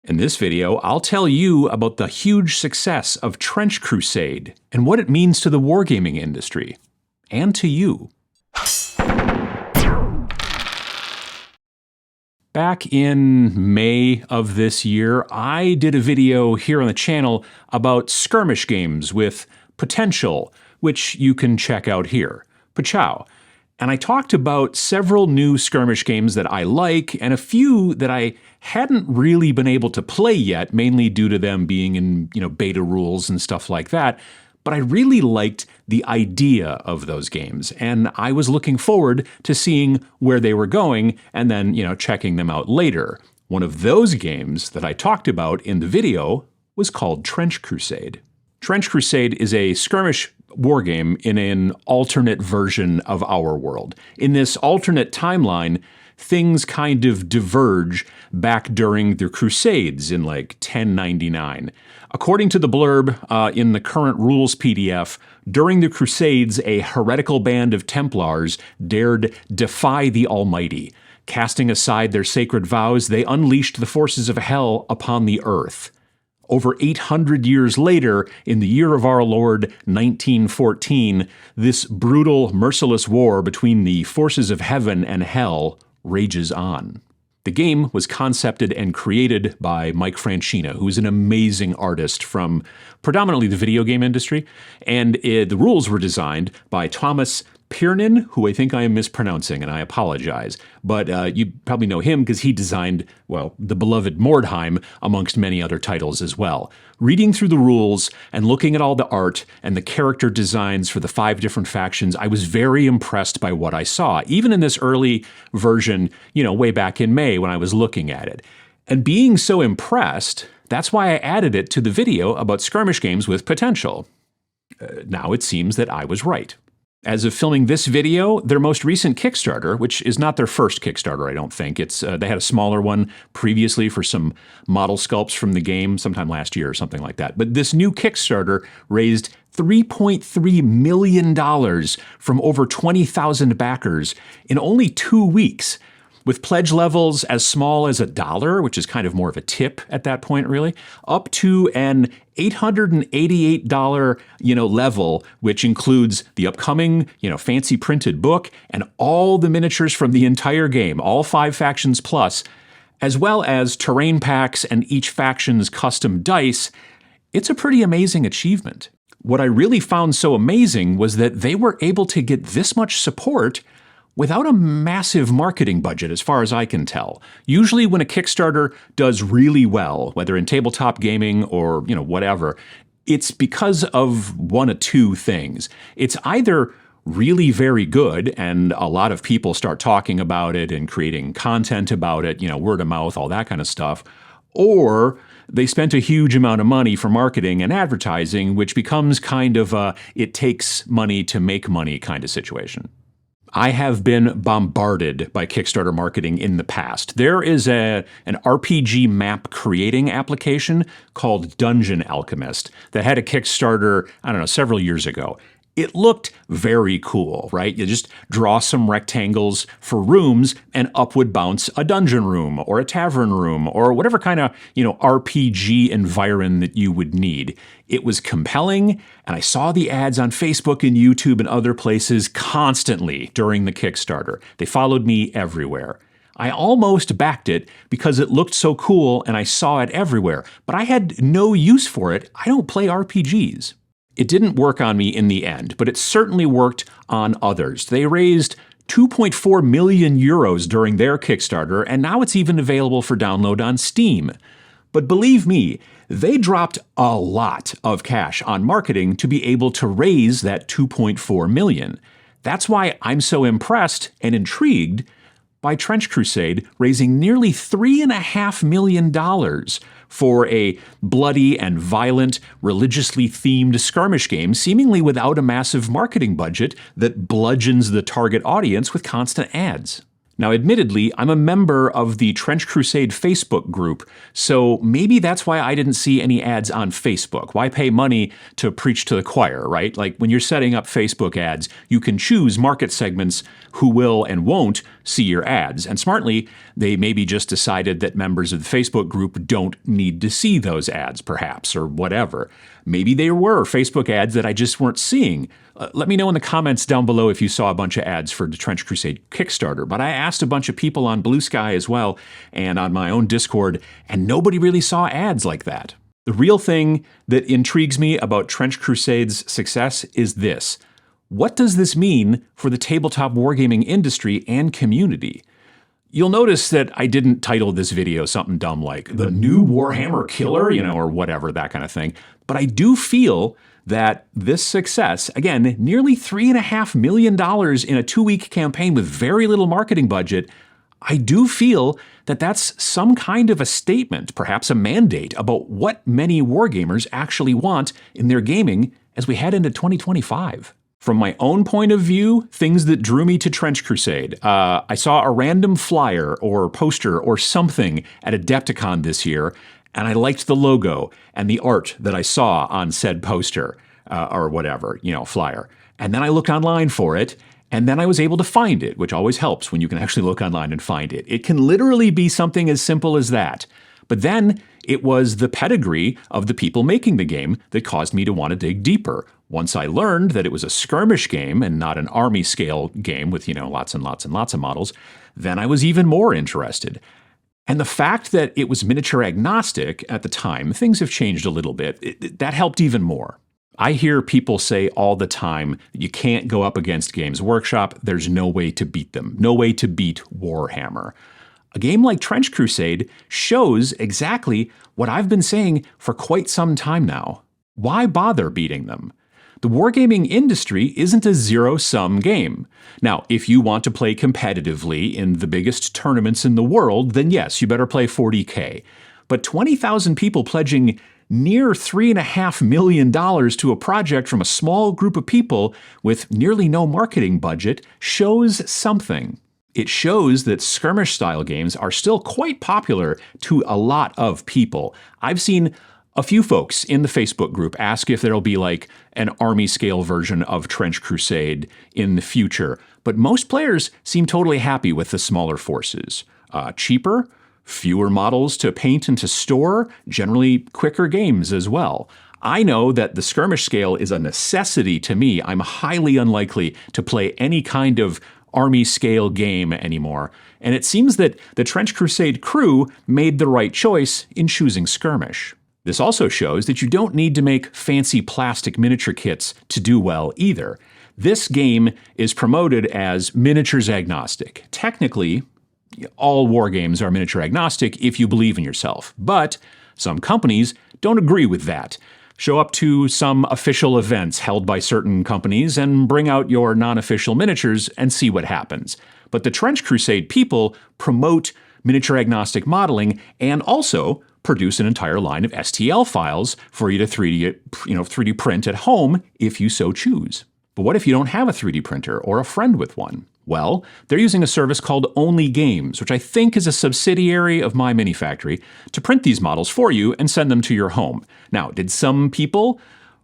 In this video, I'll tell you about the huge success of Trench Crusade and what it means to the wargaming industry, and to you. Back in May of this year, I did a video here on the channel about skirmish games with potential, which you can check out here. Pachow. And I talked about several new skirmish games that I like and a few that I hadn't really been able to play yet, mainly due to them being in, beta rules and stuff like that. But I really liked the idea of those games, and I was looking forward to seeing where they were going and then, checking them out later. One of those games that I talked about in the video was called Trench Crusade. Trench Crusade is a skirmish wargame in an alternate version of our world. In this alternate timeline, things kind of diverge back during the Crusades in like 1099. According to the blurb in the current rules PDF, during the Crusades, a heretical band of Templars dared defy the Almighty. Casting aside their sacred vows, they unleashed the forces of hell upon the earth. Over 800 years later, in the year of our Lord, 1914, this brutal, merciless war between the forces of heaven and hell rages on. The game was concepted and created by Mike Francina, who is an amazing artist from predominantly the video game industry, and the rules were designed by Thomas Piernan, who I think I am mispronouncing, and I apologize. But you probably know him because he designed, the beloved Mordheim, amongst many other titles as well. Reading through the rules and looking at all the art and the character designs for the 5 different factions, I was very impressed by what I saw, even in this early version, way back in May when I was looking at it. And being so impressed, that's why I added it to the video about skirmish games with potential. Now it seems that I was right. As of filming this video, their most recent Kickstarter, which is not their first Kickstarter, I don't think. They had a smaller one previously for some model sculpts from the game sometime last year or something like that. But this new Kickstarter raised $3.3 million from over 20,000 backers in only 2 weeks, with pledge levels as small as $1, which is kind of more of a tip at that point, really, up to an $888, level, which includes the upcoming, fancy printed book and all the miniatures from the entire game, all 5 factions plus, as well as terrain packs and each faction's custom dice. It's a pretty amazing achievement. What I really found so amazing was that they were able to get this much support without a massive marketing budget, as far as I can tell. Usually when a Kickstarter does really well, whether in tabletop gaming or, whatever, it's because of one of 2 things. It's either really very good and a lot of people start talking about it and creating content about it, word of mouth, all that kind of stuff, or they spent a huge amount of money for marketing and advertising, which becomes kind of a it takes money to make money kind of situation. I have been bombarded by Kickstarter marketing in the past. There is an RPG map creating application called Dungeon Alchemist that had a Kickstarter, several years ago. It looked very cool, right? You just draw some rectangles for rooms and up would bounce a dungeon room or a tavern room or whatever kind of, RPG environment that you would need. It was compelling, and I saw the ads on Facebook and YouTube and other places constantly during the Kickstarter. They followed me everywhere. I almost backed it because it looked so cool and I saw it everywhere, but I had no use for it. I don't play RPGs. It didn't work on me in the end, but it certainly worked on others. They raised 2.4 million euros during their Kickstarter, and now it's even available for download on Steam. But believe me, they dropped a lot of cash on marketing to be able to raise that 2.4 million. That's why I'm so impressed and intrigued by Trench Crusade raising nearly $3.5 million for a bloody and violent, religiously themed skirmish game, seemingly without a massive marketing budget that bludgeons the target audience with constant ads. Now, admittedly, I'm a member of the Trench Crusade Facebook group, so maybe that's why I didn't see any ads on Facebook. Why pay money to preach to the choir, right? Like when you're setting up Facebook ads, you can choose market segments who will and won't see your ads. And smartly, they maybe just decided that members of the Facebook group don't need to see those ads, perhaps, or whatever. Maybe there were Facebook ads that I just weren't seeing. Let me know in the comments down below if you saw a bunch of ads for the Trench Crusade Kickstarter. But I asked a bunch of people on Blue Sky as well and on my own Discord, and nobody really saw ads like that. The real thing that intrigues me about Trench Crusade's success is this. What does this mean for the tabletop wargaming industry and community? You'll notice that I didn't title this video something dumb like The New Warhammer Killer, or whatever, that kind of thing. But I do feel that this success, again, nearly $3.5 million in a 2-week campaign with very little marketing budget, I do feel that that's some kind of a statement, perhaps a mandate, about what many wargamers actually want in their gaming as we head into 2025. From my own point of view, things that drew me to Trench Crusade. I saw a random flyer or poster or something at Adepticon this year, and I liked the logo and the art that I saw on said poster or whatever, flyer. And then I looked online for it, and then I was able to find it, which always helps when you can actually look online and find it. It can literally be something as simple as that. But then it was the pedigree of the people making the game that caused me to want to dig deeper. Once I learned that it was a skirmish game and not an army scale game with, lots and lots and lots of models, then I was even more interested. And the fact that it was miniature agnostic at the time, things have changed a little bit, that helped even more. I hear people say all the time that you can't go up against Games Workshop, there's no way to beat them, no way to beat Warhammer. A game like Trench Crusade shows exactly what I've been saying for quite some time now. Why bother beating them? The wargaming industry isn't a zero-sum game. Now, if you want to play competitively in the biggest tournaments in the world, then yes, you better play 40K. But 20,000 people pledging near $3.5 million to a project from a small group of people with nearly no marketing budget shows something. It shows that skirmish-style games are still quite popular to a lot of people. I've seen a few folks in the Facebook group ask if there'll be like an army-scale version of Trench Crusade in the future, but most players seem totally happy with the smaller forces. Cheaper, fewer models to paint and to store, generally quicker games as well. I know that the skirmish scale is a necessity to me. I'm highly unlikely to play any kind of army-scale game anymore, and it seems that the Trench Crusade crew made the right choice in choosing skirmish. This also shows that you don't need to make fancy plastic miniature kits to do well either. This game is promoted as miniatures agnostic. Technically, all war games are miniature agnostic if you believe in yourself, but some companies don't agree with that. Show up to some official events held by certain companies and bring out your non-official miniatures and see what happens. But the Trench Crusade people promote miniature agnostic modeling and also produce an entire line of STL files for you to 3D print at home if you so choose. But what if you don't have a 3D printer or a friend with one? Well, they're using a service called Only Games, which I think is a subsidiary of My Mini Factory, to print these models for you and send them to your home. Now, did some people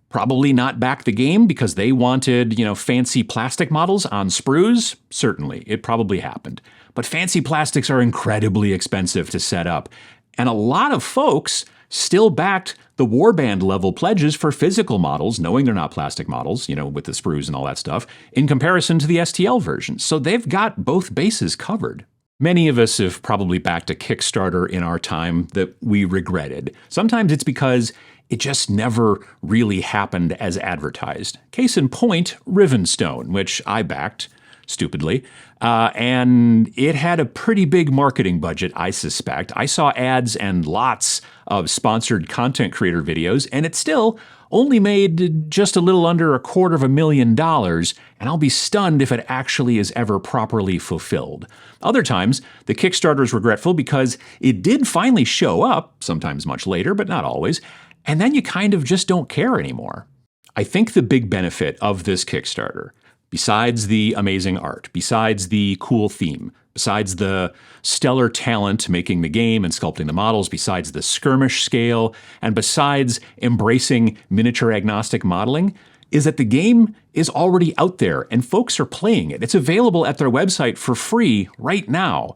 probably not back the game because they wanted, fancy plastic models on sprues? Certainly, it probably happened. But fancy plastics are incredibly expensive to set up. And a lot of folks still backed the warband level pledges for physical models, knowing they're not plastic models, with the sprues and all that stuff, in comparison to the STL versions. So they've got both bases covered. Many of us have probably backed a Kickstarter in our time that we regretted. Sometimes it's because it just never really happened as advertised. Case in point, Rivenstone, which I backed, stupidly, and it had a pretty big marketing budget, I suspect. I saw ads and lots of sponsored content creator videos, and it still only made just a little under $250,000, and I'll be stunned if it actually is ever properly fulfilled. Other times, the Kickstarter is regretful because it did finally show up, sometimes much later, but not always, and then you kind of just don't care anymore. I think the big benefit of this Kickstarter, besides the amazing art, besides the cool theme, Besides the stellar talent making the game and sculpting the models, besides the skirmish scale, and besides embracing miniature agnostic modeling, is that the game is already out there and folks are playing it. It's available at their website for free right now.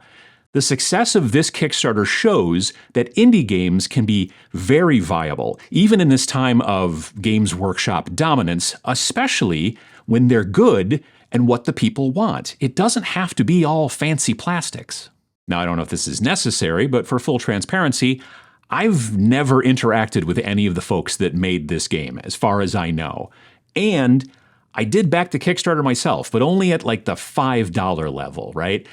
The success of this Kickstarter shows that indie games can be very viable, even in this time of Games Workshop dominance, especially when they're good and what the people want. It doesn't have to be all fancy plastics. Now, I don't know if this is necessary, but for full transparency, I've never interacted with any of the folks that made this game, as far as I know. And I did back the Kickstarter myself, but only at like the $5 level, right?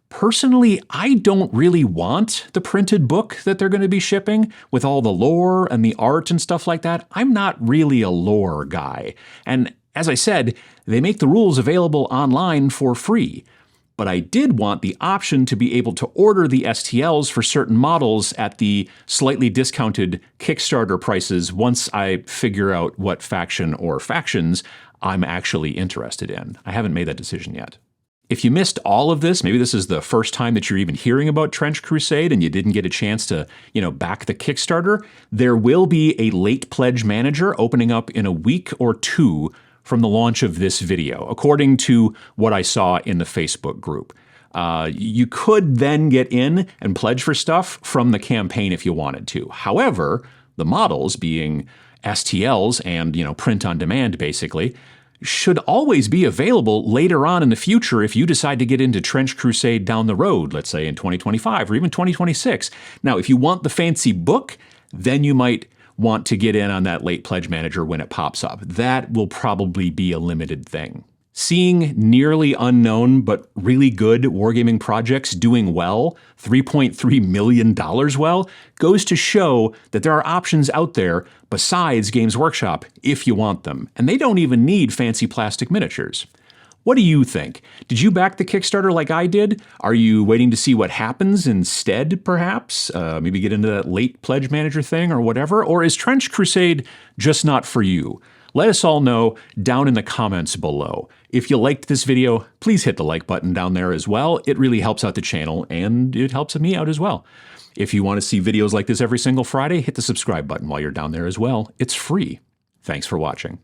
Personally, I don't really want the printed book that they're going to be shipping with all the lore and the art and stuff like that. I'm not really a lore guy. And as I said, they make the rules available online for free. But I did want the option to be able to order the STLs for certain models at the slightly discounted Kickstarter prices once I figure out what faction or factions I'm actually interested in. I haven't made that decision yet. If you missed all of this, maybe this is the first time that you're even hearing about Trench Crusade and you didn't get a chance to, back the Kickstarter, there will be a late pledge manager opening up in a week or two from the launch of this video, according to what I saw in the Facebook group. You could then get in and pledge for stuff from the campaign if you wanted to. However, the models, being STLs and, print on demand basically, should always be available later on in the future if you decide to get into Trench Crusade down the road, let's say in 2025 or even 2026. Now, if you want the fancy book, then you might want to get in on that late pledge manager when it pops up. That will probably be a limited thing. Seeing nearly unknown but really good wargaming projects doing well, $3.3 million well, goes to show that there are options out there besides Games Workshop if you want them. And they don't even need fancy plastic miniatures. What do you think? Did you back the Kickstarter like I did? Are you waiting to see what happens instead, perhaps? Maybe get into that late pledge manager thing or whatever? Or is Trench Crusade just not for you? Let us all know down in the comments below. If you liked this video, please hit the like button down there as well. It really helps out the channel and it helps me out as well. If you want to see videos like this every single Friday, hit the subscribe button while you're down there as well. It's free. Thanks for watching.